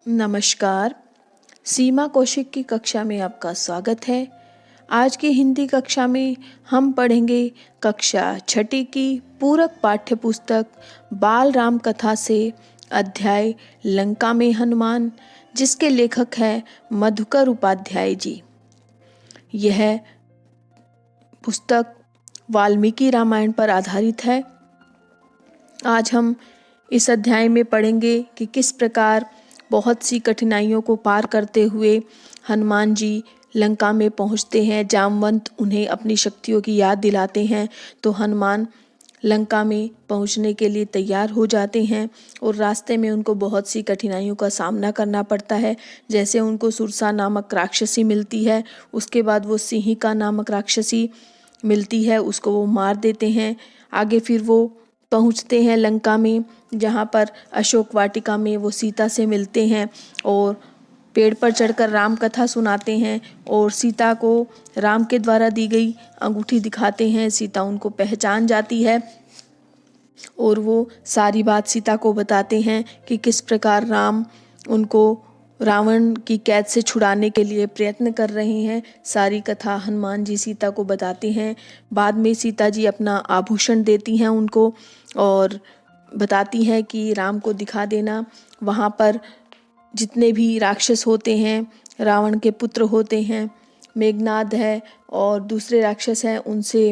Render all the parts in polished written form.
नमस्कार। सीमा कौशिक की कक्षा में आपका स्वागत है। आज की हिंदी कक्षा में हम पढ़ेंगे कक्षा छठी की पूरक पाठ्य पुस्तक बाल राम कथा से अध्याय लंका में हनुमान, जिसके लेखक हैं मधुकर उपाध्याय जी। यह पुस्तक वाल्मीकि रामायण पर आधारित है। आज हम इस अध्याय में पढ़ेंगे कि किस प्रकार बहुत सी कठिनाइयों को पार करते हुए हनुमान जी लंका में पहुंचते हैं। जामवंत उन्हें अपनी शक्तियों की याद दिलाते हैं तो हनुमान लंका में पहुंचने के लिए तैयार हो जाते हैं और रास्ते में उनको बहुत सी कठिनाइयों का सामना करना पड़ता है। जैसे उनको सुरसा नामक राक्षसी मिलती है, उसके बाद वो सिंहिका नामक राक्षसी मिलती है, उसको वो मार देते हैं। आगे फिर वो पहुंचते हैं लंका में, जहां पर अशोक वाटिका में वो सीता से मिलते हैं और पेड़ पर चढ़कर राम कथा सुनाते हैं और सीता को राम के द्वारा दी गई अंगूठी दिखाते हैं। सीता उनको पहचान जाती है और वो सारी बात सीता को बताते हैं कि किस प्रकार राम उनको रावण की कैद से छुड़ाने के लिए प्रयत्न कर रहे हैं। सारी कथा हनुमान जी सीता को बताते हैं। बाद में सीता जी अपना आभूषण देती हैं उनको और बताती हैं कि राम को दिखा देना। वहाँ पर जितने भी राक्षस होते हैं, रावण के पुत्र होते हैं, मेघनाद है और दूसरे राक्षस हैं, उनसे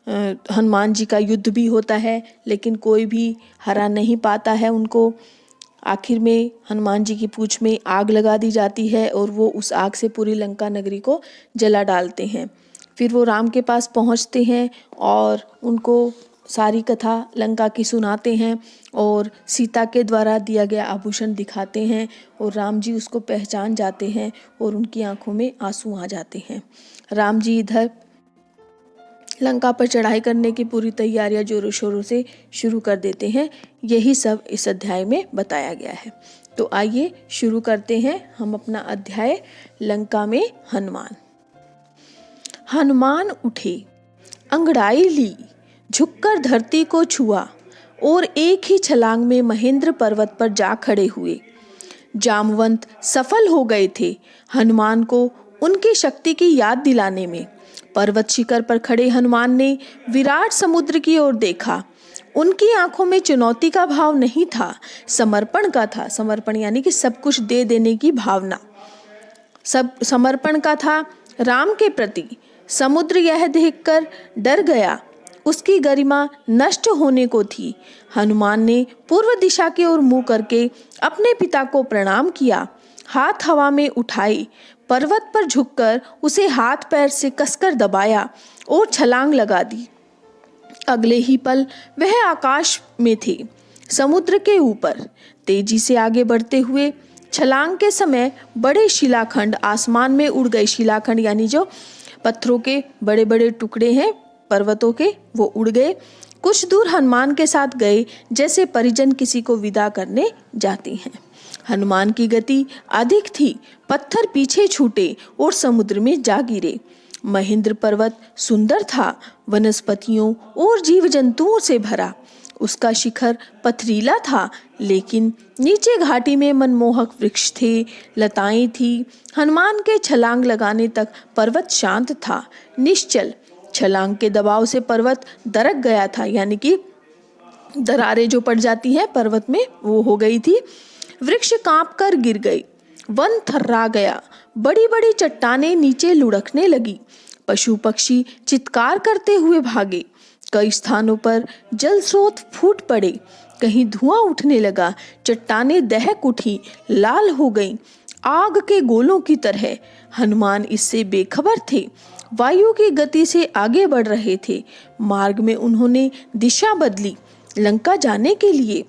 हनुमान जी का युद्ध भी होता है, लेकिन कोई भी हरा नहीं पाता है उनको। आखिर में हनुमान जी की पूंछ में आग लगा दी जाती है और वो उस आग से पूरी लंका नगरी को जला डालते हैं। फिर वो राम के पास पहुंचते हैं और उनको सारी कथा लंका की सुनाते हैं और सीता के द्वारा दिया गया आभूषण दिखाते हैं और राम जी उसको पहचान जाते हैं और उनकी आंखों में आंसू आ जाते हैं। राम जी इधर लंका पर चढ़ाई करने की पूरी तैयारियां जोरों शोरों से शुरू कर देते हैं। यही सब इस अध्याय में बताया गया है। तो आइए शुरू करते हैं हम अपना अध्याय लंका में हनुमान। हनुमान उठे, अंगड़ाई ली, झुककर धरती को छुआ और एक ही छलांग में महेंद्र पर्वत पर जा खड़े हुए। जामवंत सफल हो गए थे हनुमान को उनकी शक्ति की याद दिलाने में। पर्वत शिखर पर खड़े हनुमान ने विराट समुद्र की ओर देखा। उनकी आंखों में चुनौती का भाव नहीं था, समर्पण का था। समर्पण यानी कि सब कुछ दे देने की भावना, सब समर्पण का था राम के प्रति। समुद्र यह देखकर डर गया, उसकी गरिमा नष्ट होने को थी। हनुमान ने पूर्व दिशा की ओर मुंह करके अपने पिता को प्रणाम किया, हाथ हवा में उठाए, पर्वत पर झुककर उसे हाथ पैर से कसकर दबाया और छलांग लगा दी। अगले ही पल वह आकाश में थे, समुद्र के ऊपर। तेजी से आगे बढ़ते हुए छलांग के समय बड़े शिलाखंड आसमान में उड़ गए। शिलाखंड यानी जो पत्थरों के बड़े बड़े टुकड़े हैं पर्वतों के, वो उड़ गए। कुछ दूर हनुमान के साथ गए, जैसे परिजन किसी को विदा करने जाते हैं। हनुमान की गति अधिक थी, पत्थर पीछे छूटे और समुद्र में जा गिरे। महेंद्र पर्वत सुंदर था, वनस्पतियों और जीव जंतुओं से भरा। उसका शिखर पथरीला था, लेकिन नीचे घाटी में मनमोहक वृक्ष थे, लताएं थी। हनुमान के छलांग लगाने तक पर्वत शांत था, निश्चल। छलांग के दबाव से पर्वत दरक गया था, यानी कि दरारें जो पड़ जाती हैं पर्वत में, वो हो गई थी। वृक्ष कांपकर गिर गए, वन थर्रा गया, बड़ी बड़ी चट्टानें नीचे लुढ़कने लगी। पशु पक्षी चित्कार करते हुए भागे। कई स्थानों पर जल स्रोत फूट पड़े, कहीं धुआं उठने लगा। चट्टानें दहक उठी, लाल हो गईं, आग के गोलों की तरह। हनुमान इससे बेखबर थे, वायु की गति से आगे बढ़ रहे थे। मार्ग में उन्होंने दिशा बदली लंका जाने के लिए।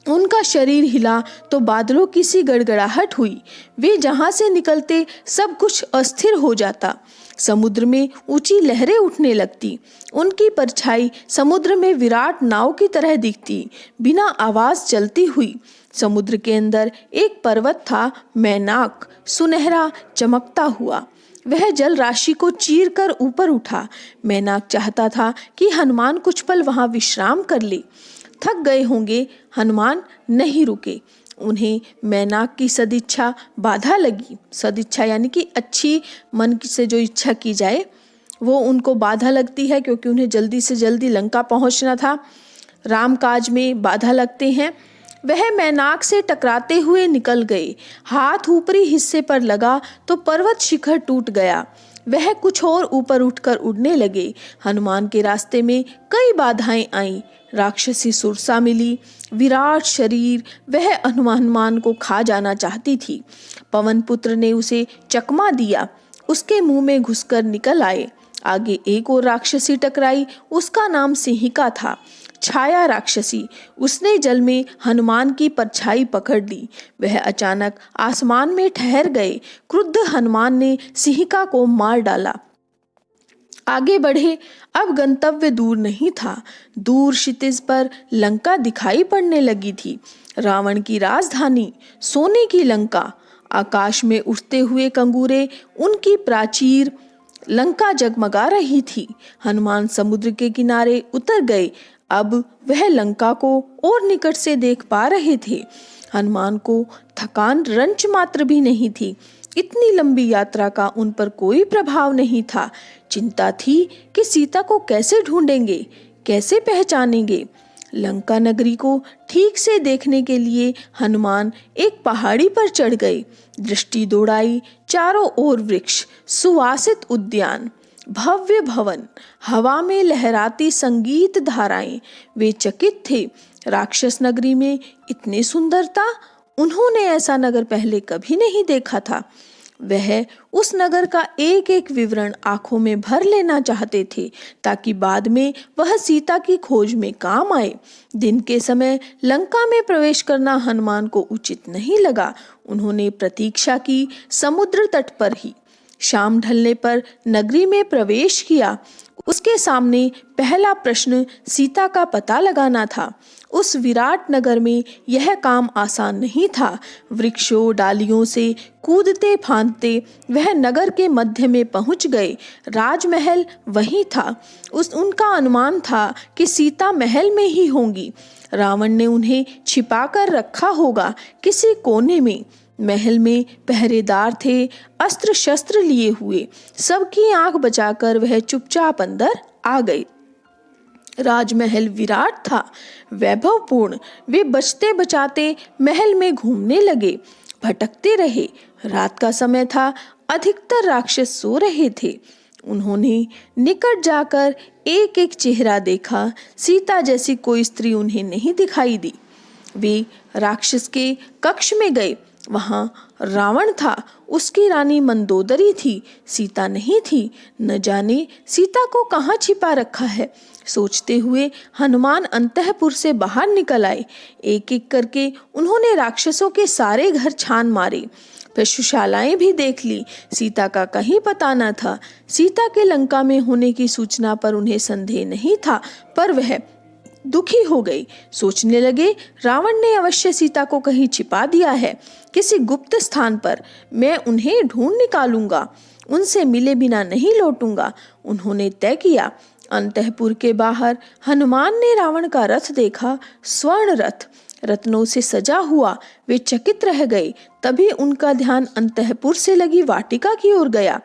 उनका शरीर हिला तो बादलों की सी गड़गड़ाहट हुई। वे जहां से निकलते सब कुछ अस्थिर हो जाता। समुद्र में ऊंची लहरें उठने लगती। उनकी परछाई समुद्र में विराट नाव की तरह दिखती, बिना आवाज चलती हुई। समुद्र के अंदर एक पर्वत था, मैनाक, सुनहरा चमकता हुआ। वह जल राशि को चीर कर ऊपर उठा। मैनाक चाहता था कि हनुमान कुछ पल वहां विश्राम कर ले। थक गए होंगे, हनुमान नहीं रुके। उन्हें मैनाक की सदिच्छा बाधा लगी। सदिच्छा यानी कि अच्छी मन से जो इच्छा की जाए वो उनको बाधा लगती है, क्योंकि उन्हें जल्दी से जल्दी लंका पहुंचना था। राम काज में बाधा लगते हैं। वह मैनाक से टकराते हुए निकल गए। हाथ ऊपरी हिस्से पर लगा तो पर्वत शिखर टूट गया। वह कुछ और ऊपर उठकर उड़ने लगे। हनुमान के रास्ते में कई बाधाएं आईं। राक्षसी सुरसा मिली, विराट शरीर, वह हनुमान को खा जाना चाहती थी। पवन पुत्र ने उसे चकमा दिया, उसके मुंह में घुसकर निकल आए। आगे एक और राक्षसी टकराई, उसका नाम सिंहिका था, छाया राक्षसी। उसने जल में हनुमान की परछाई पकड़ ली। वह अचानक आसमान में ठहर गए। क्रुद्ध हनुमान ने सिंहिका को मार डाला। आगे बढ़े, अब गंतव्य दूर नहीं था। दूर क्षितिज पर लंका दिखाई पड़ने लगी थी, रावण की राजधानी, सोने की लंका। आकाश में उठते हुए कंगूरे, उनकी प्राचीर, लंका जगमगा रही थी। हनुमान समुद्र के किनारे उतर गए। अब वह लंका को और निकट से देख पा रहे थे। हनुमान को थकान रंच मात्र भी नहीं थी। इतनी लंबी यात्रा का उन पर कोई प्रभाव नहीं था। चिंता थी कि सीता को कैसे ढूंढेंगे, कैसे पहचानेंगे। लंका नगरी को ठीक से देखने के लिए हनुमान एक पहाड़ी पर चढ़ गए। दृष्टि दौड़ाई, चारों ओर वृक्ष, सुवासित उद्यान, भव्य भवन, हवा में लहराती संगीत धाराएं। वे चकित थे। राक्षस नगरी में इतनी सुंदरता, उन्होंने ऐसा नगर पहले कभी नहीं देखा था। वह उस नगर का एक एक विवरण आंखों में भर लेना चाहते थे, ताकि बाद में वह सीता की खोज में काम आए। दिन के समय लंका में प्रवेश करना हनुमान को उचित नहीं लगा। उन्होंने प्रतीक्षा की समुद्र तट पर ही। शाम ढलने पर नगरी में प्रवेश किया। उसके सामने पहला प्रश्न सीता का पता लगाना था। उस विराट नगर में यह काम आसान नहीं था। वृक्षों डालियों से कूदते फांदते वह नगर के मध्य में पहुंच गए। राजमहल वहीं था। उनका अनुमान था कि सीता महल में ही होंगी। रावण ने उन्हें छिपाकर रखा होगा किसी कोने में। महल में पहरेदार थे, अस्त्र शस्त्र लिए हुए। सबकी आंख बचाकर वह चुपचाप अंदर आ गए। राजमहल विराट था, वैभवपूर्ण। वे बचते बचाते महल में घूमने लगे, भटकते रहे। रात का समय था, अधिकतर राक्षस सो रहे थे। उन्होंने निकट जाकर एक एक चेहरा देखा। सीता जैसी कोई स्त्री उन्हें नहीं दिखाई दी। वे राक्षस के कक्ष में गए। वहां रावण था, उसकी रानी मंदोदरी थी, सीता नहीं थी। न जाने सीता को कहाँ छिपा रखा है। सोचते हुए हनुमान अंतःपुर से बाहर निकल आए। एक एक करके उन्होंने राक्षसों के सारे घर छान मारे, पशुशालाएं भी देख ली। सीता का कहीं पता न था। सीता के लंका में होने की सूचना पर उन्हें संदेह नहीं था, पर वह दुखी हो गई। सोचने लगे, रावण ने अवश्य सीता को कहीं छिपा दिया है, किसी गुप्त स्थान पर। मैं उन्हें ढूंढ निकालूंगा, उनसे मिले बिना नहीं लौटूंगा। उन्होंने तय किया। अंतःपुर के बाहर हनुमान ने रावण का रथ देखा, स्वर्ण रथ, रत्नों से सजा हुआ। वे चकित रह गए। तभी उनका ध्यान अंतःपुर से लगी वाटिका की ओर गया।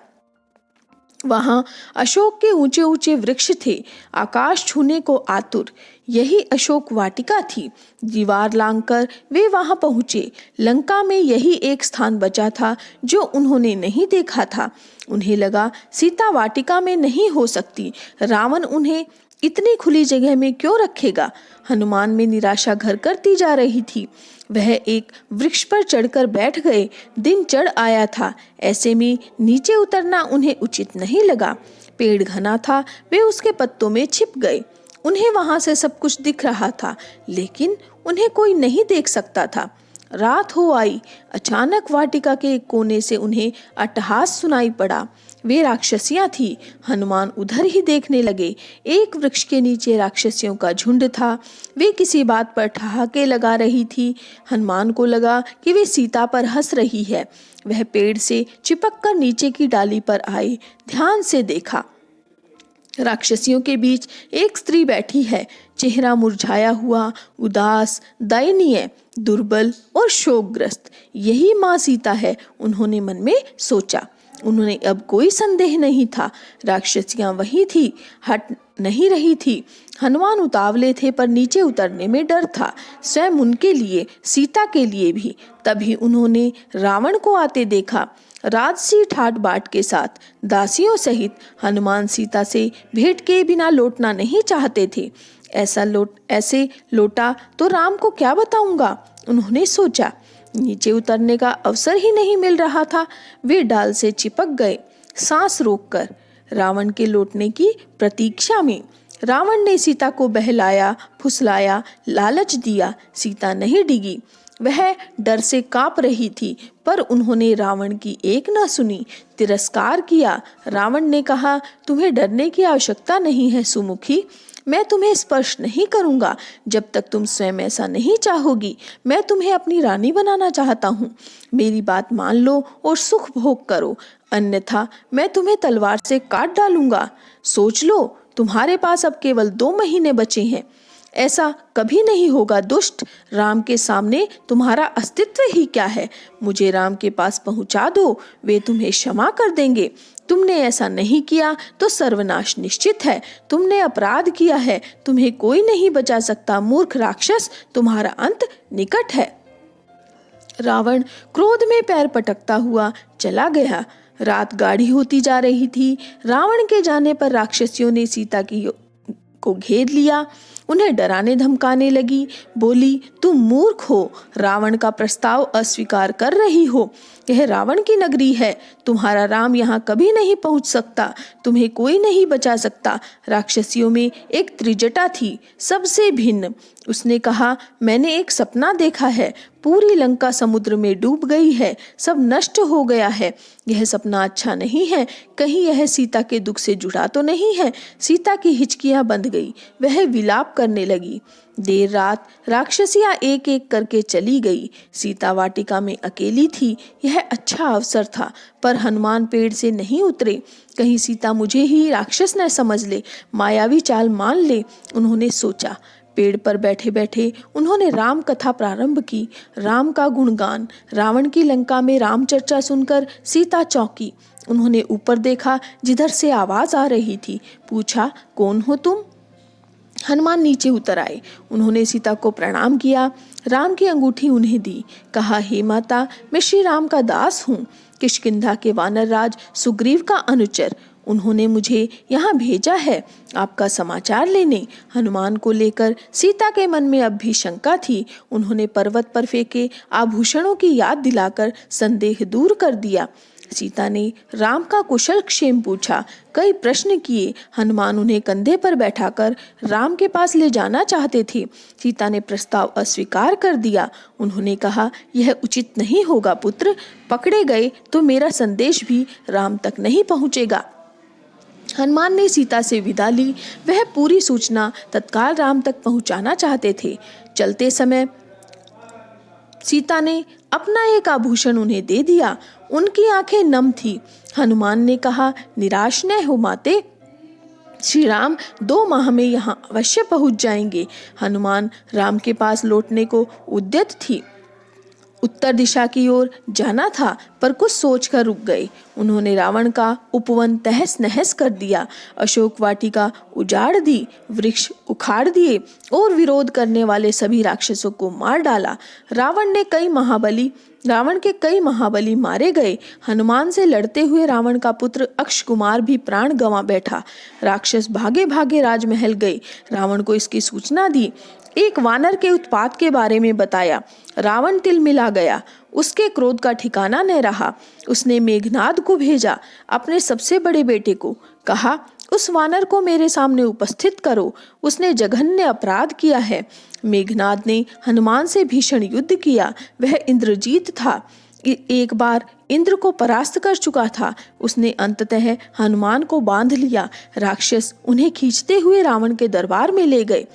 वहां अशोक के ऊंचे ऊंचे वृक्ष थे, आकाश छूने को आतुर। यही अशोक वाटिका थी। दीवार लांघकर वे वहां पहुंचे। लंका में यही एक स्थान बचा था जो उन्होंने नहीं देखा था। उन्हें लगा सीता वाटिका में नहीं हो सकती। रावण उन्हें इतनी खुली जगह में क्यों रखेगा। हनुमान में निराशा घर करती जा रही थी। वह एक वृक्ष पर चढ़कर बैठ गए। दिन चढ़ आया था, ऐसे में नीचे उतरना उन्हें उचित नहीं लगा। पेड़ घना था, वे उसके पत्तों में छिप गए। उन्हें वहां से सब कुछ दिख रहा था, लेकिन उन्हें कोई नहीं देख सकता था। रात हो आई। अचानक वाटिका के एक कोने से उन्हें अट्टहास सुनाई पड़ा। वे राक्षसियां थी। हनुमान उधर ही देखने लगे। एक वृक्ष के नीचे राक्षसियों का झुंड था। वे किसी बात पर ठहाके लगा रही थी। हनुमान को लगा कि वे सीता पर हंस रही है। वह पेड़ से चिपक कर नीचे की डाली पर आए, ध्यान से देखा। राक्षसियों के बीच एक स्त्री बैठी है, चेहरा मुरझाया हुआ, उदास, दयनीय, दुर्बल और शोकग्रस्त। यही माँ सीता है, उन्होंने मन में सोचा। उन्होंने अब कोई संदेह नहीं था, राक्षसियां वही थी, हट नहीं रही थी। हनुमान उतावले थे पर नीचे उतरने में डर था, स्वयं उनके लिए, सीता के लिए भी। तभी उन्होंने रावण को आते देखा। राजसी ठाट बाट के साथ दासियों सहित हनुमान सीता से भेंट के बिना लौटना नहीं चाहते थे। ऐसे लौटा तो राम को क्या बताऊंगा, उन्होंने सोचा। नीचे उतरने का अवसर ही नहीं मिल रहा था। वे डाल से चिपक गए, सांस रोककर, रावण के लौटने की प्रतीक्षा में। रावण ने सीता को बहलाया, फुसलाया, लालच दिया। सीता नहीं डिगी। वह डर से कांप रही थी, पर उन्होंने रावण की एक न सुनी, तिरस्कार किया। रावण ने कहा, तुम्हें डरने की आवश्यकता नहीं है सुमुखी। मैं तुम्हें स्पर्श नहीं करूंगा जब तक तुम स्वयं ऐसा नहीं चाहोगी। मैं तुम्हें अपनी रानी बनाना चाहता हूँ। मेरी बात मान लो और सुख भोग करो, अन्यथा मैं तुम्हें तलवार से काट डालूंगा। सोच लो, तुम्हारे पास अब केवल 2 महीने बचे हैं। ऐसा कभी नहीं होगा दुष्ट। राम के सामने तुम्हारा अस्तित्व ही क्या है। मुझे राम के पास पहुंचा दो, वे तुम्हें क्षमा कर देंगे। तुमने ऐसा नहीं किया तो सर्वनाश निश्चित है। तुमने अपराध किया है, तुम्हें कोई नहीं बचा सकता। मूर्ख राक्षस, तुम्हारा अंत निकट है। रावण क्रोध में पैर पटकता हुआ चला गया। रात गाढ़ी होती जा रही थी। रावण के जाने पर राक्षसियों ने सीता को घेर लिया, उन्हें डराने धमकाने लगी। बोली, तुम मूर्ख हो, रावण का प्रस्ताव अस्वीकार कर रही हो। यह रावण की नगरी है, तुम्हारा राम यहाँ कभी नहीं पहुँच सकता, तुम्हें कोई नहीं बचा सकता। राक्षसियों में एक त्रिजटा थी, सबसे भिन्न। उसने कहा, मैंने एक सपना देखा है, पूरी लंका समुद्र में डूब गई है, सब नष्ट हो गया है। यह सपना अच्छा नहीं है, कहीं यह सीता के दुख से जुड़ा तो नहीं है। सीता की हिचकियां बंध गई, वह विलाप करने लगी। देर रात राक्षसियां एक एक करके चली गई। सीता वाटिका में अकेली थी। यह अच्छा अवसर था, पर हनुमान पेड़ से नहीं उतरे। कहीं सीता मुझे ही राक्षस न समझ ले, मायावी चाल मान ले, उन्होंने सोचा। पेड़ पर बैठे बैठे उन्होंने राम कथा प्रारंभ की, राम का गुणगान। रावण की लंका में राम चर्चा सुनकर सीता चौंकी। उन्होंने ऊपर देखा, जिधर से आवाज आ रही थी। पूछा, कौन हो तुम? हनुमान नीचे उतर आए। उन्होंने सीता को प्रणाम किया, राम की अंगूठी उन्हें दी। कहा, हे माता, मैं श्री राम का दास हूँ, किष्किंधा के वानर राज सुग्रीव का अनुचर। उन्होंने मुझे यहाँ भेजा है आपका समाचार लेने। हनुमान को लेकर सीता के मन में अब भी शंका थी। उन्होंने पर्वत पर फेंके आभूषणों की याद दिलाकर संदेह दूर कर दिया। सीता ने राम का कुशल क्षेम पूछा, कई प्रश्न किए। हनुमान उन्हें कंधे पर बैठाकर राम के पास ले जाना चाहते थे। सीता ने प्रस्ताव अस्वीकार कर दिया। उन्होंने कहा, यह उचित नहीं होगा पुत्र, पकड़े गए तो मेरा संदेश भी राम तक नहीं पहुँचेगा। हनुमान ने सीता से विदा ली। वह पूरी सूचना तत्काल राम तक पहुंचाना चाहते थे। चलते समय सीता ने अपना एक आभूषण उन्हें दे दिया। उनकी आंखें नम थी। हनुमान ने कहा, निराश न हो माते, श्री राम 2 माह में यहाँ अवश्य पहुंच जाएंगे। हनुमान राम के पास लौटने को उद्यत थी। उत्तर दिशा की ओर जाना था, पर कुछ सोचकर रुक गए। उन्होंने रावण का उपवन तहस नहस कर दिया, अशोक वाटिका उजाड़ दी, वृक्ष उखाड़ दिए और विरोध करने वाले सभी राक्षसों को मार डाला। रावण के कई महाबली मारे गए। हनुमान से लड़ते हुए रावण का पुत्र अक्षकुमार भी प्राण गंवा बैठा। राक्षस भागे भागे राजमहल गए। रावण को इसकी सूचना दी। एक वानर के उत्पात के बारे में बताया। रावण तिलमिला गया, उसके क्रोध का ठिकाना न रहा। उसने मेघनाद को भेजा, अपने सबसे बड़े बेटे को। कहा, उस वानर को मेरे सामने उपस्थित करो, उसने जघन्य अपराध किया है। मेघनाद ने हनुमान से भीषण युद्ध किया। वह इंद्रजीत था, एक बार इंद्र को परास्त कर चुका था। उसने अंततः हनुमान को बांध लिया। राक्षस उन्हें खींचते हुए रावण के दरबार में ले गए।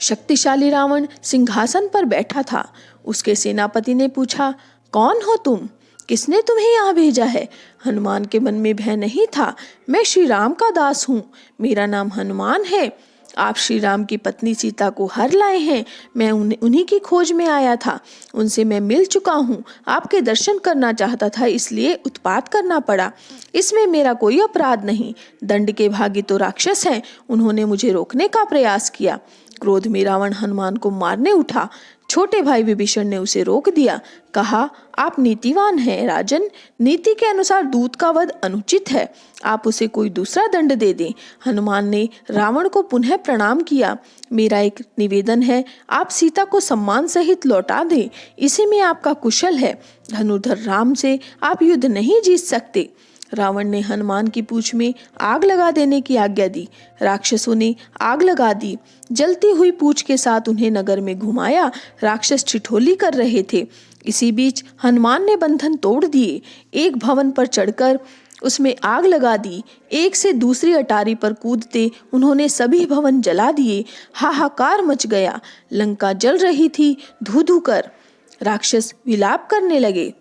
शक्तिशाली रावण सिंहासन पर बैठा था। उसके सेनापति ने पूछा, कौन हो तुम? किसने तुम्हें यहाँ भेजा है? हनुमान के मन में भय नहीं था। मैं श्री राम का दास हूँ, मेरा नाम हनुमान है। आप श्री राम की पत्नी सीता को हर लाए हैं। मैं उन्हीं की खोज में आया था। उनसे मैं मिल चुका हूँ। आपके दर्शन करना चाहता था, इसलिए उत्पात करना पड़ा। इसमें मेरा कोई अपराध नहीं। दंड के भागी तो राक्षस हैं, उन्होंने मुझे रोकने का प्रयास किया। क्रोध में रावण हनुमान को मारने उठा। छोटे भाई विभीषण ने उसे रोक दिया। कहा, आप नीतिवान हैं राजन, नीति के अनुसार दूत का वध अनुचित है। आप उसे कोई दूसरा दंड दे दें। हनुमान ने रावण को पुनः प्रणाम किया। मेरा एक निवेदन है, आप सीता को सम्मान सहित लौटा दें। इसी में आपका कुशल है। धनुर्धर राम से आप युद्ध नहीं जीत सकते। रावण ने हनुमान की पूंछ में आग लगा देने की आज्ञा दी। राक्षसों ने आग लगा दी। जलती हुई पूंछ के साथ उन्हें नगर में घुमाया। राक्षस ठिठोली कर रहे थे। इसी बीच हनुमान ने बंधन तोड़ दिए। एक भवन पर चढ़कर उसमें आग लगा दी। एक से दूसरी अटारी पर कूदते उन्होंने सभी भवन जला दिए। हाहाकार मच गया। लंका जल रही थी। धू धू कर राक्षस विलाप करने लगे।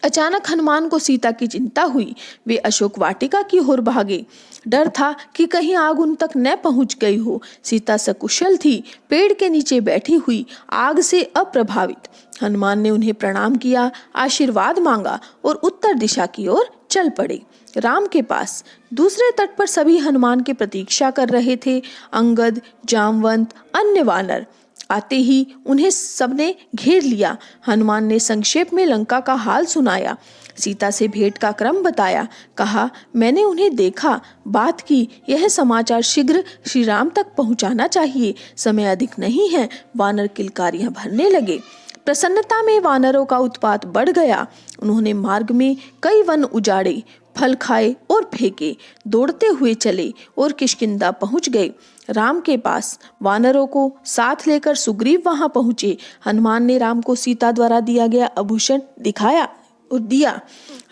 अचानक हनुमान को सीता की चिंता हुई। वे अशोक वाटिका की ओर भागे। डर था कि कहीं आग उन तक न पहुंच गई हो। सीता सकुशल थी, पेड़ के नीचे बैठी हुई, आग से अप्रभावित। हनुमान ने उन्हें प्रणाम किया, आशीर्वाद मांगा और उत्तर दिशा की ओर चल पड़े, राम के पास। दूसरे तट पर सभी हनुमान की प्रतीक्षा कर रहे थे। अंगद, जामवंत, अन्य वानर। आते ही उन्हें सबने घेर लिया। हनुमान ने संक्षेप में लंका का हाल सुनाया। सीता से भेंट का क्रम बताया। कहा, मैंने उन्हें देखा, बात की। यह समाचार शीघ्र श्री राम तक पहुंचाना चाहिए। समय अधिक नहीं है। वानर किलकारियां भरने लगे। प्रसन्नता में वानरों का उत्पात बढ़ गया। उन्होंने मार्ग में कई वन उजाड़े, फल खाए और फेंके। दौड़ते हुए चले और किष्किंधा पहुंच गए, राम के पास। वानरों को साथ लेकर सुग्रीव वहां पहुंचे। हनुमान ने राम को सीता द्वारा दिया गया आभूषण दिखाया और दिया।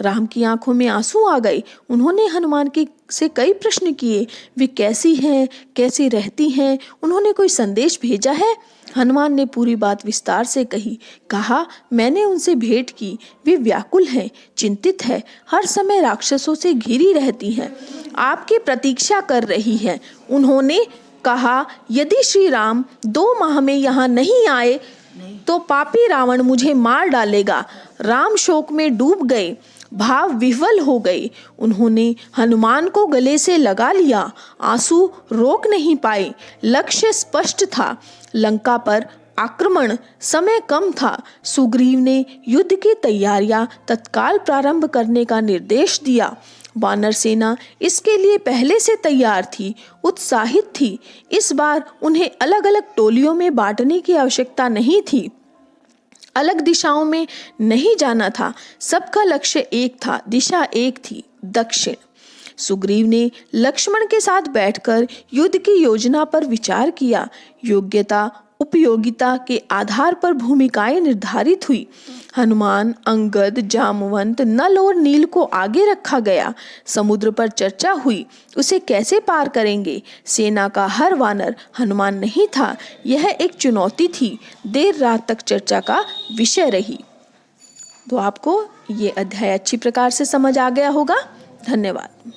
राम की आंखों में आंसू आ गए। उन्होंने हनुमान से कई प्रश्न किए। वे कैसी हैं, कैसी रहती हैं, उन्होंने कोई संदेश भेजा है? हनुमान ने पूरी बात विस्तार से कही। कहा, मैंने उनसे भेंट की। वे व्याकुल हैं, चिंतित है, हर समय राक्षसों से घिरी रहती हैं, आपकी प्रतीक्षा कर रही हैं। उन्होंने कहा, यदि श्री राम 2 माह में यहाँ नहीं आए तो पापी रावण मुझे मार डालेगा। राम शोक में डूब गए, भाव विह्वल हो गए। उन्होंने हनुमान को गले से लगा लिया। आंसू रोक नहीं पाए। लक्ष्य स्पष्ट था, लंका पर आक्रमण। समय कम था। सुग्रीव ने युद्ध की तैयारियां तत्काल प्रारंभ करने का निर्देश दिया। वानर सेना इसके लिए पहले से तैयार थी, उत्साहित थी। इस बार उन्हें अलग अलग टोलियों में बांटने की आवश्यकता नहीं थी। अलग दिशाओं में नहीं जाना था। सबका लक्ष्य एक था, दिशा एक थी, दक्षिण। सुग्रीव ने लक्ष्मण के साथ बैठकर युद्ध की योजना पर विचार किया। योग्यता उपयोगिता के आधार पर भूमिकाएं निर्धारित हुई। हनुमान, अंगद, जामवंत, नल और नील को आगे रखा गया। समुद्र पर चर्चा हुई, उसे कैसे पार करेंगे। सेना का हर वानर हनुमान नहीं था। यह एक चुनौती थी। देर रात तक चर्चा का विषय रही। तो आपको ये अध्याय अच्छी प्रकार से समझ आ गया होगा। धन्यवाद।